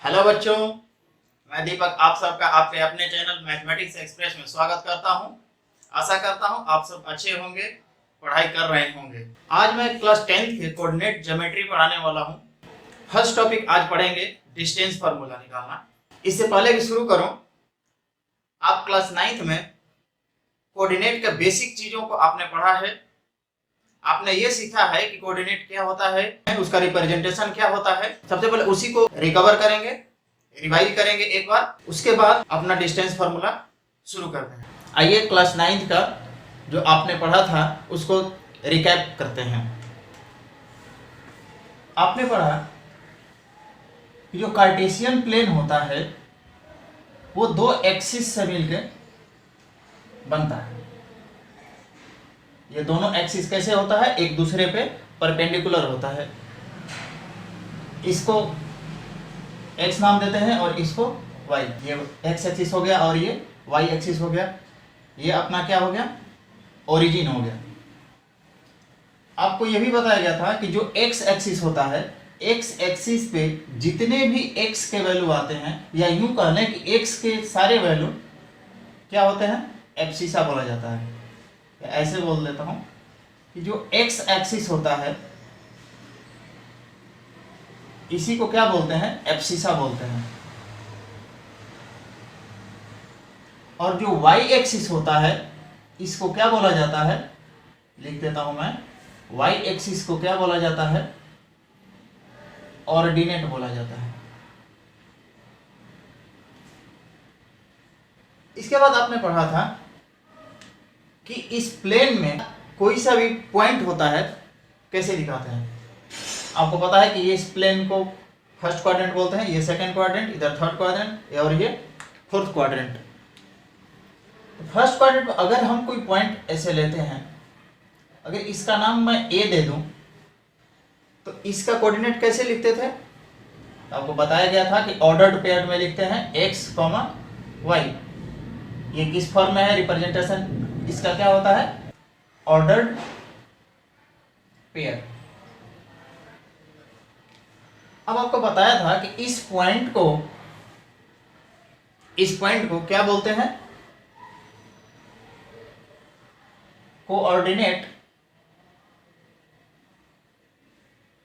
Hello बच्चों, मैं दीपक आप सबका आपके अपने चैनल मैथमेटिक्स एक्सप्रेस में स्वागत करता हूं। आशा करता हूं आप सब अच्छे होंगे, पढ़ाई कर रहे होंगे। आज मैं क्लास 10th के कोऑर्डिनेट ज्योमेट्री पढ़ाने वाला हूं। फर्स्ट टॉपिक आज पढ़ेंगे डिस्टेंस फार्मूला निकालना। इससे पहले कि शुरू करूं, आप क्लास 9th में कोऑर्डिनेट के बेसिक चीजों को आपने पढ़ा है। आपने ये सीखा है कि कोऑर्डिनेट क्या होता है, उसका रिप्रेजेंटेशन क्या होता है। सबसे पहले उसी को रिकवर करेंगे, रिवाइज करेंगे एक बार, उसके बाद अपना डिस्टेंस फार्मूला शुरू करते हैं। आइए क्लास 9th का जो आपने पढ़ा था उसको रिकैप करते हैं। आपने पढ़ा कि जो कार्टेशियन प्लेन होता है वो दो एक्सिस से मिलकर बनता है। ये दोनों एक्सिस कैसे होता है, एक दूसरे पे परपेंडिकुलर होता है। इसको x नाम देते हैं और इसको y। ये x एक्सिस हो गया और ये y एक्सिस हो गया। ये अपना क्या हो गया, ओरिजिन हो गया। आपको यह भी बताया गया था कि जो x एक्सिस होता है, x एक्सिस पे जितने भी x के वैल्यू आते हैं, या यूं कह लें कि x के सारे वैल्यू क्या होते हैं, एब्सिसा बोला जाता है। ऐसे बोल देता हूं कि जो x एक्सिस होता है इसी को क्या बोलते हैं, एब्सिसा बोलते हैं। और जो y एक्सिस होता है इसको क्या बोला जाता है, लिख देता हूं मैं, y एक्सिस को क्या बोला जाता है, ऑर्डिनेट बोला जाता है। इसके बाद आपने पढ़ा था कि इस प्लेन में कोई सा भी पॉइंट होता है कैसे दिखाते हैं। आपको पता है कि ये इस प्लेन को फर्स्ट क्वाड्रेंट बोलते हैं, ये सेकंड क्वाड्रेंट, इधर थर्ड क्वाड्रेंट और ये फोर्थ क्वाड्रेंट। फर्स्ट क्वाड्रेंट में अगर हम कोई पॉइंट ऐसे लेते हैं, अगर इसका नाम मैं ए दे दूं तो इसका कोऑर्डिनेट कैसे लिखते थे, आपको बताया गया था कि ऑर्डर्ड पेयर में लिखते हैं x, y। ये किस फॉर्म में है, रिप्रेजेंटेशन इसका क्या होता है, ऑर्डर्ड पेयर। अब आपको बताया था कि इस पॉइंट को क्या बोलते हैं, कोऑर्डिनेट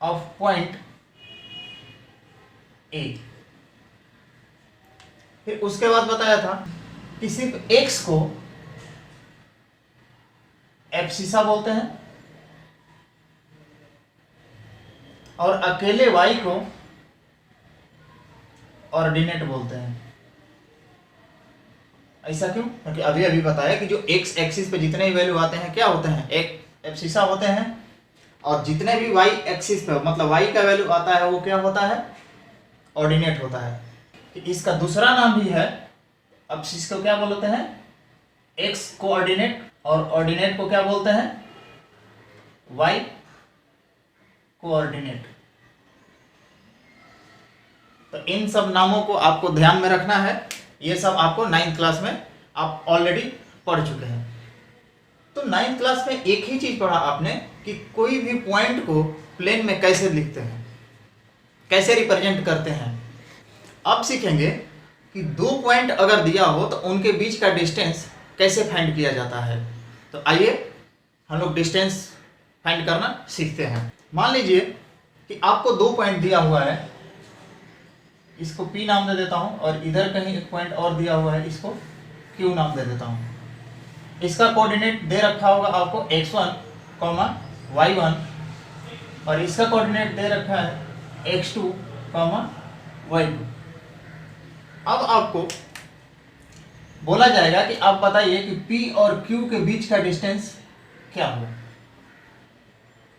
ऑफ पॉइंट ए। फिर उसके बाद बताया था कि सिर्फ x को एब्सिसा बोलते हैं और अकेले y को ऑर्डिनेट बोलते हैं। ऐसा क्यों, क्योंकि अभी अभी बताया कि जो x एक्सिस पे जितने भी वैल्यू आते हैं क्या होते हैं, एक एब्सिसा होते हैं, और जितने भी y एक्सिस पे मतलब y का वैल्यू आता है वो क्या होता है, ऑर्डिनेट होता है। इसका दूसरा नाम भी है, एब्सिस को क्या बोलते हैं, x कोऑर्डिनेट, और ऑर्डिनेट को क्या बोलते हैं, y कोऑर्डिनेट। तो इन सब नामों को आपको ध्यान में रखना है। ये सब आपको 9th क्लास में आप ऑलरेडी पढ़ चुके हैं। तो 9th क्लास में एक ही चीज पढ़ा आपने कि कोई भी पॉइंट को प्लेन में कैसे लिखते हैं, कैसे रिप्रेजेंट करते हैं। अब सीखेंगे कि दो पॉइंट अगर दिया हो तो उनके बीच का डिस्टेंस कैसे फाइंड किया जाता है। तो आइए हम लोग डिस्टेंस फाइंड करना सीखते हैं। मान लीजिए कि आपको दो पॉइंट दिया हुआ है, इसको P नाम दे देता हूं, और इधर कहीं एक पॉइंट और दिया हुआ है, इसको Q नाम दे देता हूं। इसका कोऑर्डिनेट दे रखा होगा आपको x1, y1, और इसका कोऑर्डिनेट दे रखा है x2, y2। अब आपको बोला जाएगा कि आप बताइए कि P और Q के बीच का डिस्टेंस क्या होगा।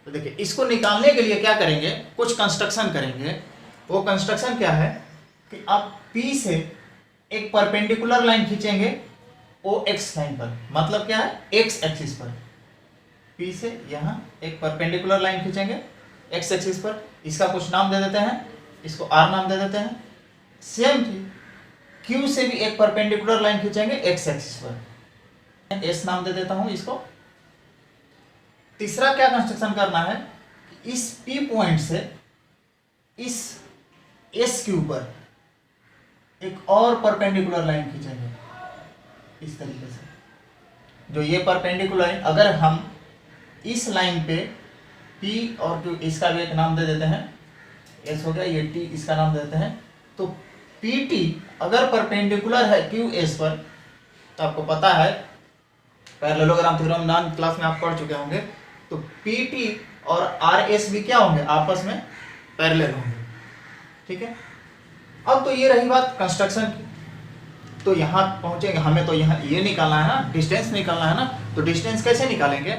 तो देखिए, इसको निकालने के लिए क्या करेंगे, कुछ कंस्ट्रक्शन करेंगे। वो कंस्ट्रक्शन क्या है कि आप P से एक परपेंडिकुलर लाइन खींचेंगे OX लाइन पर, मतलब क्या है, x एक्सिस पर। P से यहां एक परपेंडिकुलर लाइन खींचेंगे x एक्सिस पर, इसका कुछ नाम दे देते हैं, इसको R नाम दे देते हैं। सेम थी, Q से भी एक परपेंडिकुलर लाइन खींचेंगे x एक्सिस पर, S नाम दे देता हूं इसको। तीसरा क्या कंस्ट्रक्शन करना है, इस P पॉइंट से इस SQ पर एक और परपेंडिकुलर लाइन खींचेंगे इस तरीके से। जो ये परपेंडिकुलर लाइन, अगर हम इस लाइन पे P और Q, इसका भी एक नाम दे देते हैं, S हो गया, ये T इसका नाम दे देते हैं। तो PT अगर परपेंडिकुलर है QS पर, तो आपको पता है पैरेललोग्राम थ्योरम 9 क्लास में आप पढ़ चुके होंगे, तो PT और RS भी क्या होंगे, आपस में पैरेलल होंगे। ठीक है, अब तो ये रही बात कंस्ट्रक्शन की। तो यहाँ पहुंचेंगे, हमें तो यहाँ ये निकालना है ना, डिस्टेंस निकालना है ना। तो डिस्टेंस कैसे निकालेंगे,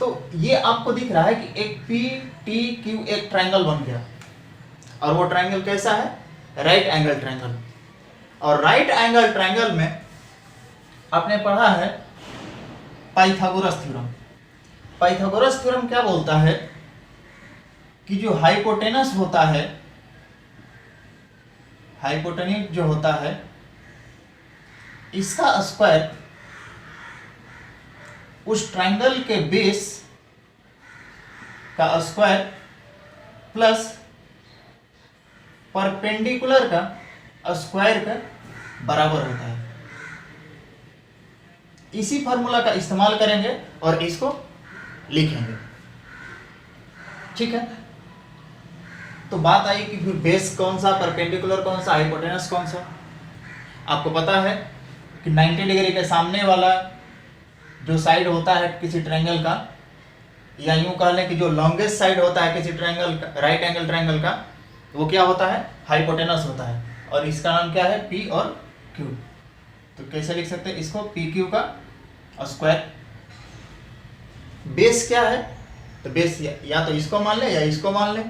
तो ये आपको दिख रहा है कि एक PTQ एक ट्रायंगल बन गया, और वो ट्रायंगल कैसा है, राइट एंगल ट्रायंगल। और राइट एंगल ट्रायंगल में आपने पढ़ा है पाइथागोरस थ्योरम। पाइथागोरस थ्योरम क्या बोलता है कि जो हाइपोटेनस होता है, हाइपोटेन्यूज जो होता है, इसका स्क्वायर उस ट्रायंगल के बेस का स्क्वायर प्लस परपेंडिकुलर का स्क्वायर का बराबर होता है। इसी फॉर्मूला का इस्तेमाल करेंगे और इसको लिखेंगे। ठीक है, तो बात आई कि फिर बेस कौन सा, परपेंडिकुलर कौन सा, हाइपोटेनस कौन सा। आपको पता है कि 90 डिग्री के सामने वाला जो साइड होता है किसी ट्रायंगल का, या यूं कह लें कि जो लॉन्गेस्ट साइड होता है किसी ट्रायंगल का, राइट एंगल ट्रायंगल का, वो क्या होता है, हाइपोटेनस होता है। और इसका नाम क्या है, P और Q। तो कैसे लिख सकते हैं इसको, PQ का स्क्वायर। बेस क्या है, तो बेस या तो इसको मान ले या इसको मान ले।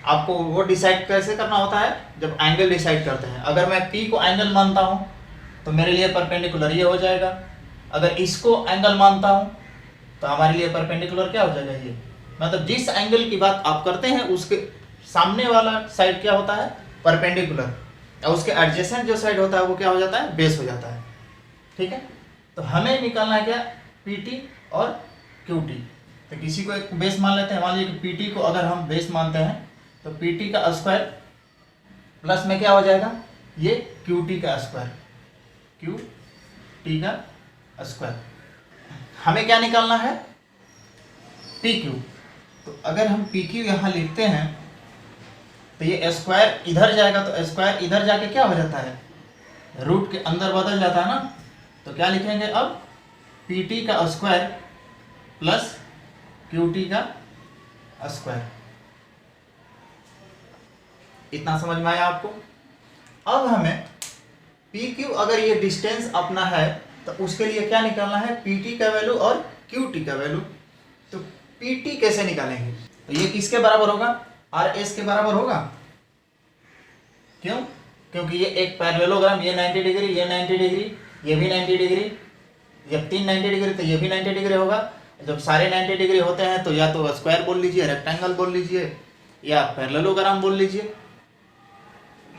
आपको वो डिसाइड कैसे करना होता है, जब एंगल डिसाइड करते हैं। अगर मैं P को एंगल मानता हूं तो मेरे लिए परपेंडिकुलर ये हो जाएगा। अगर इसको एंगल मानता हूं तो हमारे लिए परपेंडिकुलर क्या हो जाएगा, ये। मतलब जिस एंगल की बात आप करते हैं उसके सामने वाला साइड क्या होता है, परपेंडिकुलर, और उसके एडजेसेंट जो साइड होता है वो क्या हो जाता है, बेस हो जाता है। ठीक है, तो हमें निकालना है क्या, PT और QT। तो किसी को एक बेस मान लेते हैं। मान लीजिए कि PT को अगर हम बेस मानते हैं तो PT का स्क्वायर प्लस में क्या हो जाएगा, ये QT का स्क्वायर, QT का स्क्वायर। हमें क्या निकालना है, PQ। तो अगर हम PQ यहाँ लिखते हैं तो ये स्क्वायर इधर जाएगा, तो स्क्वायर इधर जाके क्या हो जाता है, रूट के अंदर बदल जाता है ना। तो क्या लिखेंगे अब, PT का स्क्वायर प्लस QT का स्क्वायर। इतना समझ में आया आपको। अब हमें PQ अगर ये डिस्टेंस अपना है तो उसके लिए क्या निकालना है, PT का वैल्यू और QT का वैल्यू। तो PT कैसे निकालेंगे, तो ये किसके बराबर होगा, RS के बराबर होगा। क्यों, क्योंकि ये एक पैरेललोग्राम, ये 90 डिग्री, ये 90 डिग्री, ये भी 90 डिग्री, जब 3 90 डिग्री तो ये भी 90 डिग्री होगा। जब सारे 90 डिग्री होते हैं तो या तो स्क्वायर बोल लीजिए, रेक्टेंगल बोल लीजिए, या पैरेललोग्राम बोल लीजिए।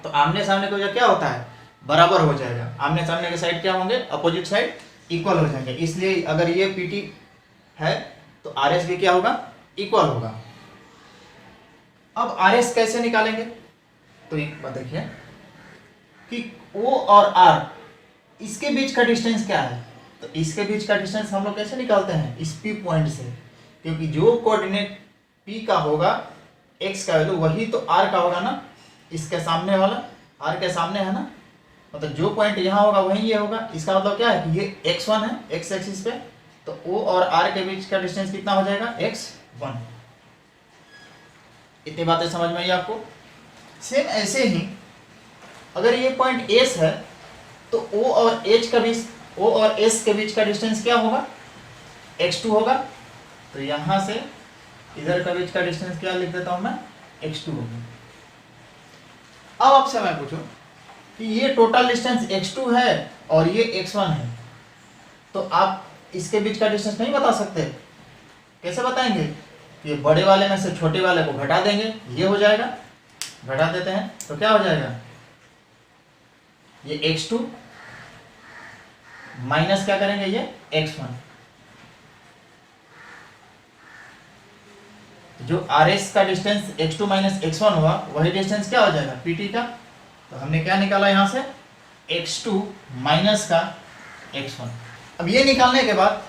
तो आमने सामने को क्या होता है, बराबर हो जाएगा। आमने सामने के साइड क्या होंगे, अपोजिट साइड इक्वल हो जाएंगे। इसलिए अगर ये PT है तो RS भी क्या होगा, इक्वल होगा। अब RS कैसे निकालेंगे, तो एक बात देखिए कि O और R इसके बीच का डिस्टेंस क्या है। तो इसके बीच का डिस्टेंस हम लोग कैसे निकालते हैं, इस P पॉइंट से, क्योंकि जो कोऑर्डिनेट P का होगा, x का वैल्यू वही तो R का होगा ना। इसके सामने वाला R के सामने है ना, मतलब जो पॉइंट यहाँ होगा वही ये होगा। इसका मतलब क्या है कि ये x1 है, x एक्सिस पे, तो O और R के बीच का डिस्टेंस कितना हो जाएगा, x1। इतनी बातें समझ में आई आपको। सेम ऐसे ही अगर ये पॉइंट S है तो O और S के बीच का डिस्टेंस क्या होगा, x2 होगा। तो यहाँ से इधर का बीच का डिस्टेंस क्या लिख देता हूँ मैं, x2 होगा। अब आपसे मैं पूछूं कि ये टोटल डिस्टेंस x2 है और ये x1 है, तो आप इसके बीच का डिस्टेंस नहीं बता सकते। कैसे बताएंगे, ये बड़े वाले में से छोटे वाले को घटा देंगे, ये हो जाएगा। घटा देते हैं तो क्या हो जाएगा, ये x2 माइनस क्या करेंगे, ये x1। जो RS का डिस्टेंस x2 माइनस x1 हुआ, वही डिस्टेंस क्या हो जाएगा, PT का तो हमने क्या निकाला यहाँ से, x2 माइनस का x1। अब ये निकालने के बाद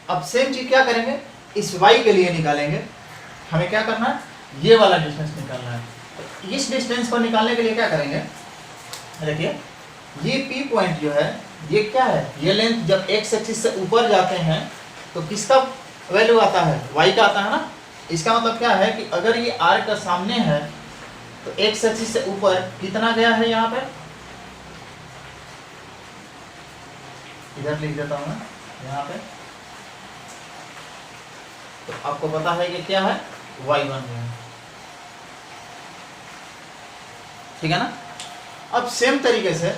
अब सेम चीज क्या करेंगे, इस y के लिए निकालेंगे। हमें क्या करना है, ये वाला डिस्टेंस निकालना है। तो इस डिस्टेंस को निकालने के लिए क्या करेंगे, देखिए ये P पॉइंट जो है ये क्या है, ये लेंथ जब x एक्सिस से ऊपर जाते हैं तो किसका वैल्यू आता है, y का आता है ना। इसका मतलब क्या है कि अगर ये r का सामने है तो x एक्सिस से ऊपर कितना गया है, यहाँ पे इधर लिख देता हूँ मैं यहाँ पे, तो आपको पता है कि क्या है, y1 है, ठीक है ना। अब सेम तरीके से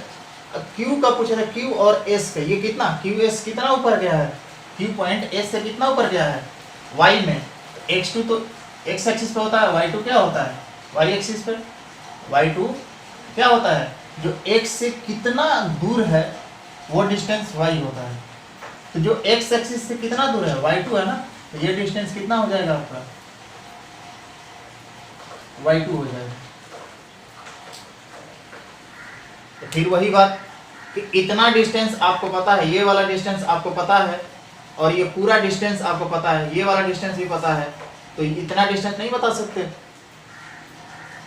Q का पूछा था, Q और S का, ये कितना QS कितना ऊपर गया है, Q पॉइंट S से कितना ऊपर गया है y में। x2 तो x एक्सिस पे होता है, y2 क्या होता है y एक्सिस पे। y2 क्या होता है, जो x से कितना दूर है वो डिस्टेंस y होता है। तो जो x एक्सिस से कितना दूर है y2 है ना, तो ये डिस्टेंस कितना हो जाएगा आपका, y2 हो जाएगा। तो फिर वही बात कि इतना डिस्टेंस आपको पता है, ये वाला डिस्टेंस आपको पता है, और ये पूरा डिस्टेंस आपको पता है, ये वाला डिस्टेंस भी पता है, तो इतना डिस्टेंस नहीं बता सकते।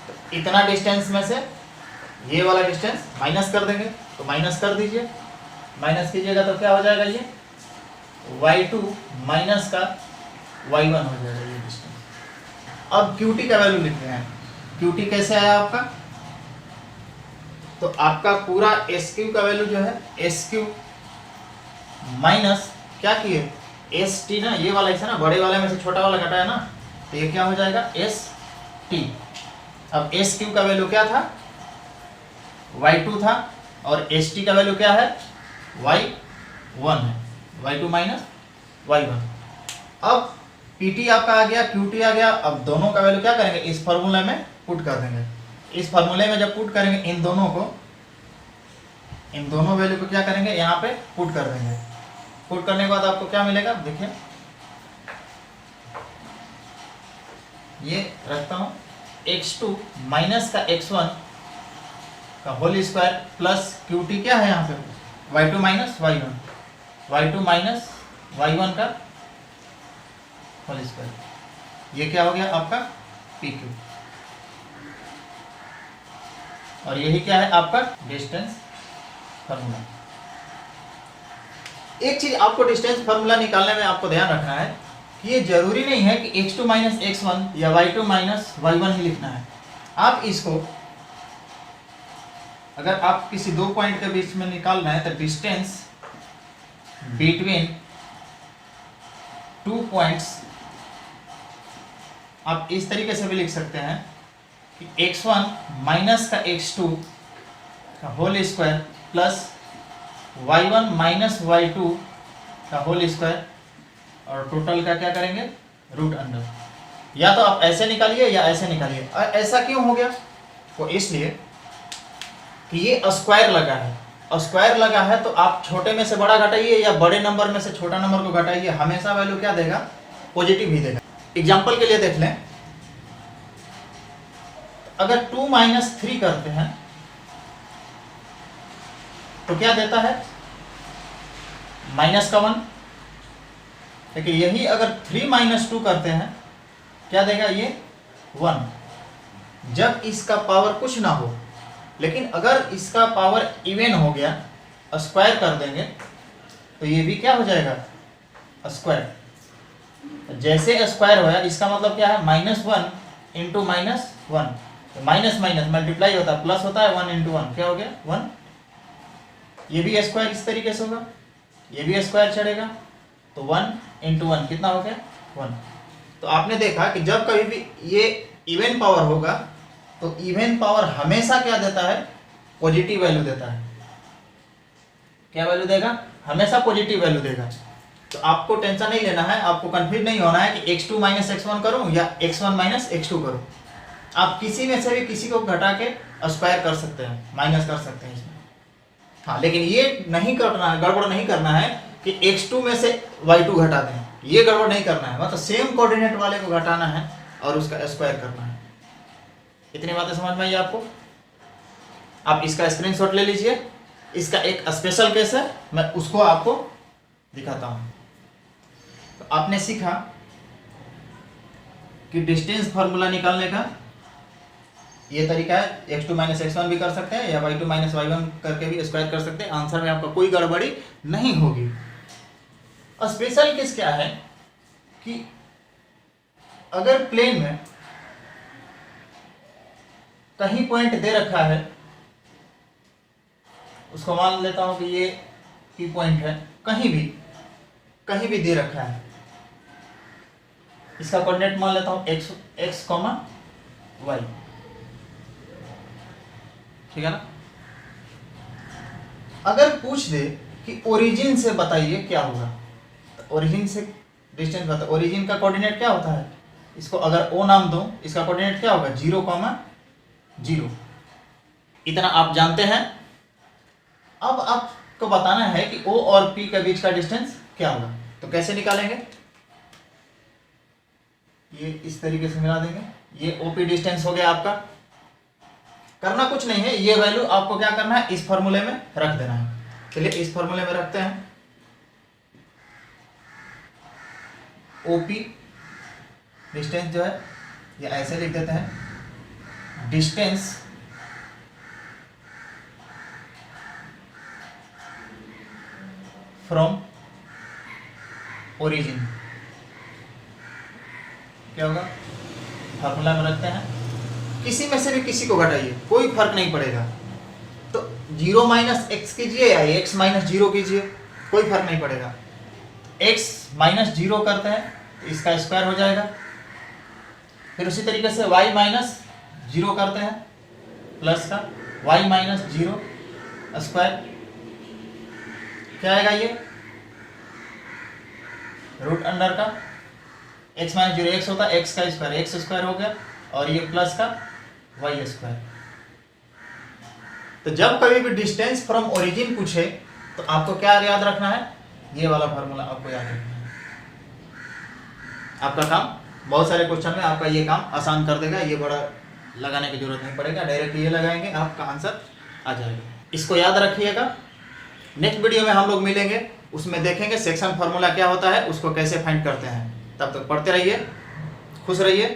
तो इतना डिस्टेंस में से ये वाला डिस्टेंस माइनस कर देंगे, तो माइनस कर दीजिए, माइनस कीजिएगा तो क्या हो जाएगा, ये y2 माइनस का y1 हो जाएगा ये डिस्टेंस। अब QT का वैल्यू लिखते हैं। QT कैसे आया आपका, तो आपका पूरा SQ का वैल्यू जो है SQ माइनस क्या किए ST ना, ये वाला ऐसा ना, बड़े वाले में से छोटा वाला घटा है ना, तो ये क्या हो जाएगा ST। अब SQ का वैल्यू क्या था, y2 था, और ST का वैल्यू क्या है y1 है, y2 माइनस y1। अब PT आपका आ गया, QT आ गया। अब दोनों का वैल्यू क्या करेंगे, इस फॉर्मूले में पुट कर देंगे। इस फॉर्मूले में जब पुट करेंगे इन दोनों वैल्यू को क्या करेंगे, यहाँ पे पुट कर देंगे। पुट करने के बाद आपको क्या मिलेगा, देखिए ये रखता हूँ, x2 माइनस का x1 का होल स्क्वायर प्लस QT क्या है यहाँ पे y2 minus y1, y2 minus y1 का होल स्क्वायर, ये क्या हो गया आपका PQ। और यही क्या है आपका डिस्टेंस फार्मूला। एक चीज आपको डिस्टेंस फार्मूला निकालने में आपको ध्यान रखना है कि ये जरूरी नहीं है कि x2 माइनस x1 या y2 माइनस y1 ही लिखना है। आप इसको अगर आप किसी दो पॉइंट के बीच में निकालना है तो डिस्टेंस बिटवीन टू पॉइंट्स आप इस तरीके से भी लिख सकते हैं कि x1 माइनस का x2 का whole square plus y1 minus y2 का होल स्क्वायर, और टोटल का क्या करेंगे रूट अंडर। या तो आप ऐसे निकालिए या ऐसे निकालिए। ऐसा क्यों हो गया, वो इसलिए कि ये स्क्वायर लगा है। स्क्वायर लगा है तो आप छोटे में से बड़ा घटाइए या बड़े नंबर में से छोटा नंबर को घटाइए, हमेशा वैल्यू क्या देगा, पॉजिटिव ही देगा। एग्जाम्पल के लिए देख लें, अगर 2 माइनस 3 करते हैं तो क्या देता है माइनस का 1। लेकिन यही अगर 3 माइनस 2 करते हैं क्या देगा ये 1, जब इसका पावर कुछ ना हो। लेकिन अगर इसका पावर इवन हो गया, स्क्वायर कर देंगे तो ये भी क्या हो जाएगा स्क्वायर। जैसे स्क्वायर होया इसका मतलब क्या है -1 इंटू -1, माइनस माइनस मल्टीप्लाई होता है, प्लस होता है 1 इंटू 1 क्या हो गया 1। ये भी स्क्वायर इस तरीके से होगा, ये भी स्क्वायर चढ़ेगा, तो 1 इंटू 1 कितना हो गया 1। तो आपने देखा कि जब कभी भी ये इवन पावर होगा तो इवन पावर हमेशा क्या देता है, पॉजिटिव वैल्यू देता है। क्या वैल्यू देगा, हमेशा पॉजिटिव वैल्यू देगा। तो आपको टेंशन नहीं लेना है, आपको कंफ्यूज नहीं होना है कि x2 माइनस x1 करूं या x1 माइनस x2 करूं। आप किसी में से भी किसी को घटा के स्क्वायर कर सकते हैं, माइनस कर सकते हैं इसमें। हाँ, लेकिन ये नहीं करना है, गड़बड़ नहीं करना है कि x2 में से y2 घटा दें, ये गड़बड़ नहीं करना है। मतलब सेम कोऑर्डिनेट वाले को घटाना है और उसका स्क्वायर करना है। इतनी बातें समझ में आई आपको। आप इसका स्क्रीनशॉट ले लीजिए। इसका एक स्पेशल केस है, मैं उसको आपको दिखाता हूँ। तो आपने सीखा कि डिस्टेंस फार्मूला निकालने का ये तरीका है, x2 माइनस x1 भी कर सकते हैं या y2 माइनस y1 करके भी स्क्वायर कर सकते हैं। आंसर में आपका कोई गड़बड़ी नहीं होगी। स्पेशल केस क्या है कि अगर प्लेन में कहीं पॉइंट दे रखा है, उसको मान लेता हूं कि ये P पॉइंट है, कहीं भी दे रखा है, इसका कोऑर्डिनेट मान लेता हूं x, y, ठीक है ना। अगर पूछ दे कि ओरिजिन से बताइए क्या होगा, तो ओरिजिन से डिस्टेंस बता, ओरिजिन का कोऑर्डिनेट क्या होता है, इसको अगर O नाम दूं, इसका कोऑर्डिनेट क्या होगा 0, 0। इतना आप जानते हैं। अब आपको बताना है कि O और P के बीच का डिस्टेंस क्या होगा। तो कैसे निकालेंगे, ये इस तरीके से मिला देंगे, ये OP डिस्टेंस हो गया आपका। करना कुछ नहीं है, ये वैल्यू आपको क्या करना है, इस फॉर्मूले में रख देना है। चलिए इस फॉर्मूले में रखते हैं। OP डिस्टेंस जो है ये ऐसे लिख देते हैं, डिस्टेंस फ्रॉम ओरिजिन, क्या होगा, फॉर्मूला में रखते हैं। किसी में से भी किसी को घटाइए, कोई फर्क नहीं पड़ेगा। तो 0 माइनस एक्स कीजिए या x माइनस 0 कीजिए, कोई फर्क नहीं पड़ेगा। x माइनस 0 करते हैं तो इसका स्क्वायर हो जाएगा। फिर उसी तरीके से y माइनस 0 करते हैं प्लस का y माइनस 0 स्क्वायर, क्या आएगा ये रूट अंडर का x माइनस 0 x होता है, x का स्क्वायर x स्क्वायर हो गया, और ये प्लस का y स्क्वायर। तो जब कभी भी डिस्टेंस फ्रॉम ओरिजिन पूछे तो आपको क्या याद रखना है, ये वाला फार्मूला आपको याद रखना है। आपका काम बहुत सारे क्वेश्चन में आपका ये काम आसान कर देगा। ये बड़ा लगाने की जरूरत नहीं पड़ेगा, डायरेक्ट ये लगाएंगे आपका आंसर आ जाएगा। इसको याद रखिएगा। नेक्स्ट वीडियो में हम लोग मिलेंगे, उसमें देखेंगे सेक्शन फार्मूला क्या होता है, उसको कैसे फाइंड करते हैं। तब तक पढ़ते रहिए, खुश रहिए।